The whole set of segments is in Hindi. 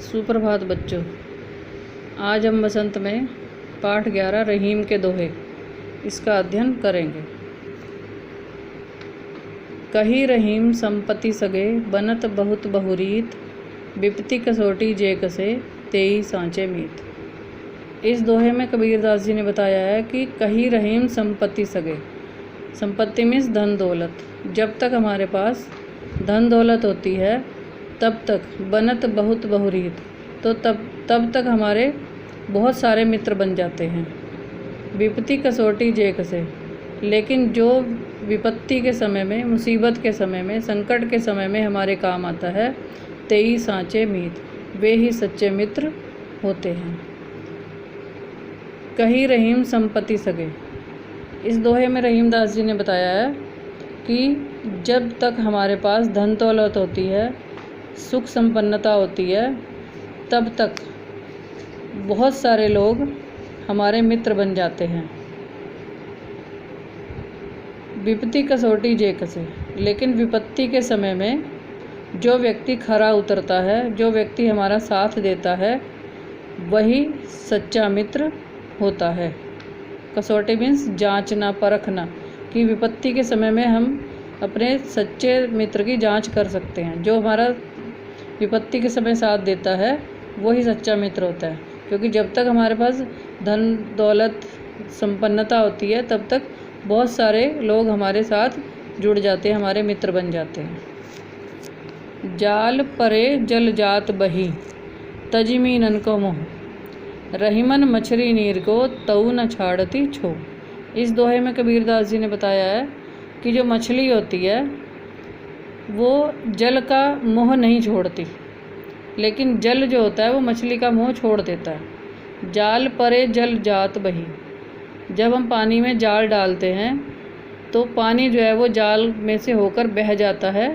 सुप्रभात बच्चों। आज हम बसंत में पाठ 11 रहीम के दोहे इसका अध्ययन करेंगे। कही रहीम संपत्ति सगे बनत बहुत बहुरीत, विपत्ति कसोटी जे कसे तेई सांचे मीत। इस दोहे में कबीरदास जी ने बताया है कि कही रहीम संपत्ति सगे। संपत्ति मीन्स धन दौलत। जब तक हमारे पास धन दौलत होती है तब तक बनत बहुत बहुरीत, तो तब तक हमारे बहुत सारे मित्र बन जाते हैं। विपत्ति कसोटी जे कसे, लेकिन जो विपत्ति के समय में, मुसीबत के समय में, संकट के समय में हमारे काम आता है, तेई सांचे मीत, वे ही सच्चे मित्र होते हैं। कही रहीम संपत्ति सगे। इस दोहे में रहीमदास जी ने बताया है कि जब तक हमारे पास धन दौलत होती है, सुख संपन्नता होती है, तब तक बहुत सारे लोग हमारे मित्र बन जाते हैं। विपत्ति कसोटी जे कसे, लेकिन विपत्ति के समय में जो व्यक्ति खरा उतरता है, जो व्यक्ति हमारा साथ देता है, वही सच्चा मित्र होता है। कसौटी मीन्स जांचना, परखना, कि विपत्ति के समय में हम अपने सच्चे मित्र की जांच कर सकते हैं। जो हमारा विपत्ति के समय साथ देता है वही सच्चा मित्र होता है, क्योंकि जब तक हमारे पास धन दौलत संपन्नता होती है तब तक बहुत सारे लोग हमारे साथ जुड़ जाते हैं, हमारे मित्र बन जाते हैं। जाल परे जल जात बही, तजिमी नन को मोह, रहीमन मछली नीर को तऊ न छाड़ती छो। इस दोहे में कबीरदास जी ने बताया है कि जो मछली होती है वो जल का मोह नहीं छोड़ती, लेकिन जल जो होता है वो मछली का मोह छोड़ देता है। जाल परे जल जात बही, जब हम पानी में जाल डालते हैं तो पानी जो है वो जाल में से होकर बह जाता है।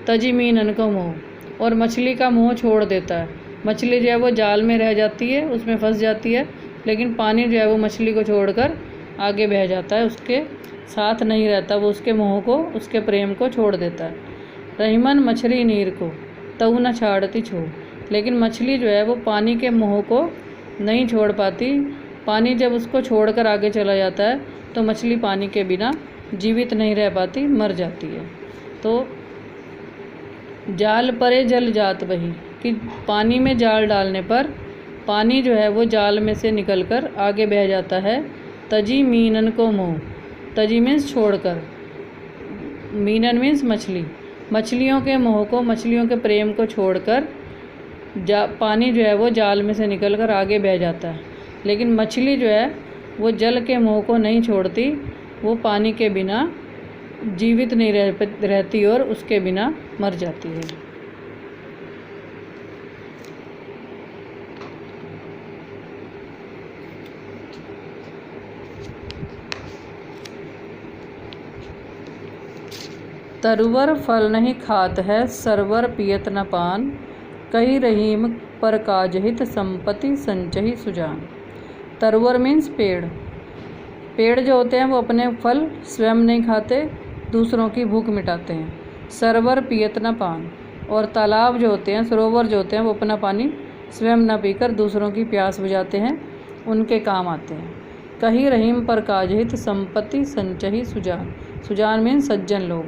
तजिमीनन को मोह, और मछली का मोह छोड़ देता है। मछली जो है वो जाल में रह जाती है, उसमें फंस जाती है, लेकिन पानी जो है वो मछली को छोड़कर आगे बह जाता है, उसके साथ नहीं रहता, वो उसके मोह को, उसके प्रेम को छोड़ देता है। रहीमन मछली नीर को तऊ न छाड़ती छो, लेकिन मछली जो है वो पानी के मोह को नहीं छोड़ पाती। पानी जब उसको छोड़कर आगे चला जाता है तो मछली पानी के बिना जीवित नहीं रह पाती, मर जाती है। तो जाल परे जल जात बही, कि पानी में जाल डालने पर पानी जो है वो जाल में से निकलकर आगे बह जाता है। तजी मीनन को मोह, तजी मीन्स छोड़कर, मीनन मीन्स मछली, मछलियों के मोह को, मछलियों के प्रेम को छोड़कर पानी जो है वो जाल में से निकलकर आगे बह जाता है। लेकिन मछली जो है वो जल के मोह को नहीं छोड़ती, वो पानी के बिना जीवित नहीं रहती और उसके बिना मर जाती है। तरुवर फल नहीं खात है, सरवर पियत न पान, कही रहीम पर काजहित संपत्ति संचही सुजान। तरुवर मीन्स पेड़। पेड़ जो होते हैं वो अपने फल स्वयं नहीं खाते, दूसरों की भूख मिटाते हैं। सरवर पियत न पान, और तालाब जो होते हैं, सरोवर जो होते हैं, वो अपना पानी स्वयं न पीकर दूसरों की प्यास बुझाते हैं, उनके काम आते हैं। कही रहीम पर काजहित संपत्ति संचही सुजान। सुजान मीन्स सज्जन लोग,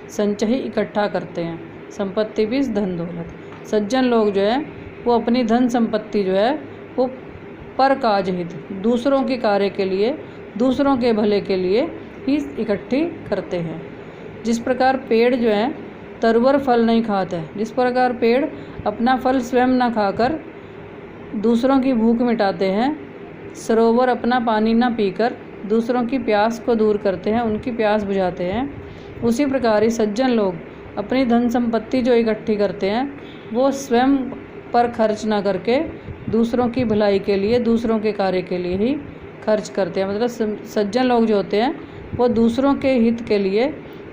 संचही इकट्ठा करते हैं, संपत्ति भी धन दौलत। सज्जन लोग जो है वो अपनी धन संपत्ति जो है वो पर काजहित, दूसरों के कार्य के लिए, दूसरों के भले के लिए ही इकट्ठी करते हैं। जिस प्रकार पेड़ जो है तरुवर फल नहीं खाते हैं, जिस प्रकार पेड़ अपना फल स्वयं ना खाकर दूसरों की भूख मिटाते हैं, सरोवर अपना पानी ना पीकर दूसरों की प्यास को दूर करते हैं, उनकी प्यास बुझाते हैं, उसी प्रकार ही सज्जन लोग अपनी धन संपत्ति जो इकट्ठी करते हैं वो स्वयं पर खर्च ना करके दूसरों की भलाई के लिए, दूसरों के कार्य के लिए ही खर्च करते हैं। मतलब सज्जन लोग जो होते हैं वो दूसरों के हित के लिए,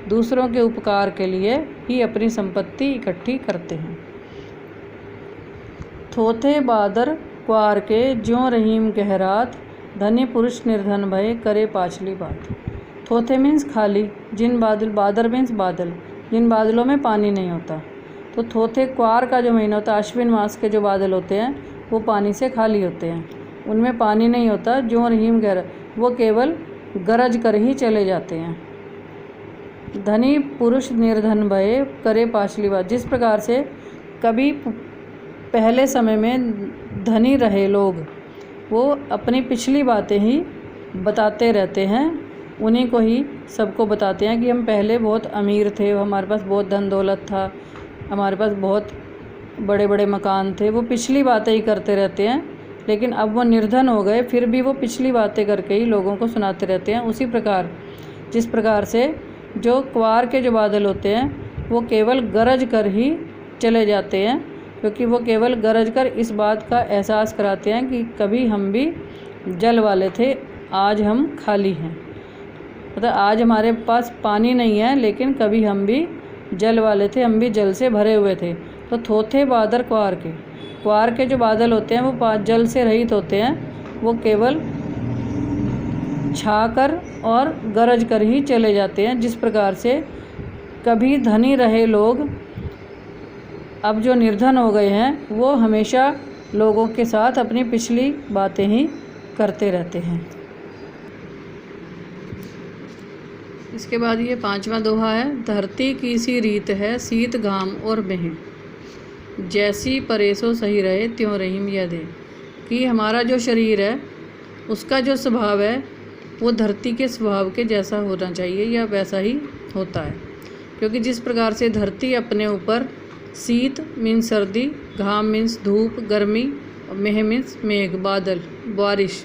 दूसरों के उपकार के लिए ही अपनी संपत्ति इकट्ठी करते हैं। थोथे बादर क्वार के ज्यों रहीम गहरात, धनी पुरुष निर्धन भय करे पाछली बात। थोथे मीन्स खाली, जिन बादल, बादर मीन्स बादल, जिन बादलों में पानी नहीं होता। तो थोथे क्वार का जो महीना होता है, अश्विन मास के जो बादल होते हैं वो पानी से खाली होते हैं, उनमें पानी नहीं होता। ज्यों रहीम गैर, वो केवल गरज कर ही चले जाते हैं। धनी पुरुष निर्धन भये करे पाछली बात। जिस प्रकार से कभी पहले समय में धनी रहे लोग, वो अपनी पिछली बातें ही बताते रहते हैं, उन्हीं को ही सबको बताते हैं कि हम पहले बहुत अमीर थे, हमारे पास बहुत धन दौलत था, हमारे पास बहुत बड़े बड़े मकान थे। वो पिछली बातें ही करते रहते हैं, लेकिन अब वो निर्धन हो गए, फिर भी वो पिछली बातें करके ही लोगों को सुनाते रहते हैं। उसी प्रकार जिस प्रकार से जो क्वार के जो बादल होते हैं वो केवल गरज कर ही चले जाते हैं, क्योंकि वो केवल गरज कर इस बात का एहसास कराते हैं कि कभी हम भी जल वाले थे, आज हम खाली हैं। मतलब आज हमारे पास पानी नहीं है, लेकिन कभी हम भी जल वाले थे, हम भी जल से भरे हुए थे। तो थोथे बादल क्वार के जो बादल होते हैं वो जल से रहित होते हैं, वो केवल छाकर और गरज कर ही चले जाते हैं। जिस प्रकार से कभी धनी रहे लोग अब जो निर्धन हो गए हैं, वो हमेशा लोगों के साथ अपनी पिछली बातें ही करते रहते हैं। इसके बाद ये 5वां दोहा है। धरती की सी रीत है शीत घाम और मेह, जैसी परेसो सही रहे त्यों रहीम यह दे। कि हमारा जो शरीर है उसका जो स्वभाव है वो धरती के स्वभाव के जैसा होना चाहिए या वैसा ही होता है, क्योंकि जिस प्रकार से धरती अपने ऊपर शीत मीन्स सर्दी, घाम मीन्स धूप गर्मी, और मेह मीन्स मेघ बादल बारिश।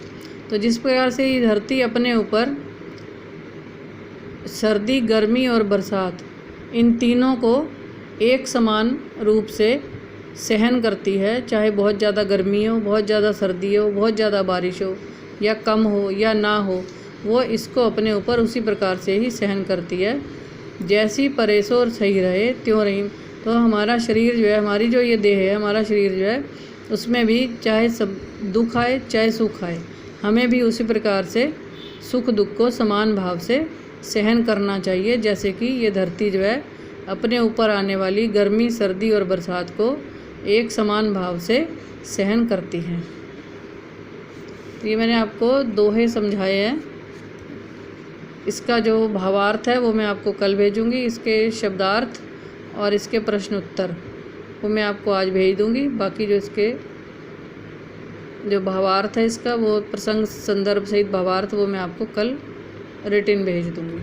तो जिस प्रकार से ये धरती अपने ऊपर सर्दी गर्मी और बरसात इन तीनों को एक समान रूप से सहन करती है, चाहे बहुत ज़्यादा गर्मी हो, बहुत ज़्यादा सर्दी हो, बहुत ज़्यादा बारिश हो, या कम हो या ना हो, वो इसको अपने ऊपर उसी प्रकार से ही सहन करती है। जैसी परेसो और सही रहे त्यों रहीम। तो हमारा शरीर जो है, हमारी जो ये देह है, हमारा शरीर जो है, उसमें भी चाहे सब दुख आए चाहे सुख आए, हमें भी उसी प्रकार से सुख दुख को समान भाव से सहन करना चाहिए। जैसे कि ये धरती जो है अपने ऊपर आने वाली गर्मी सर्दी और बरसात को एक समान भाव से सहन करती हैं। तो ये मैंने आपको दोहे समझाए हैं। इसका जो भावार्थ है वो मैं आपको कल भेजूंगी, इसके शब्दार्थ और इसके प्रश्न उत्तर वो मैं आपको आज भेज दूंगी। बाकी जो इसके जो भावार्थ है इसका, वो प्रसंग संदर्भ सहित भावार्थ वो मैं आपको कल रिटन भेज दूंगी।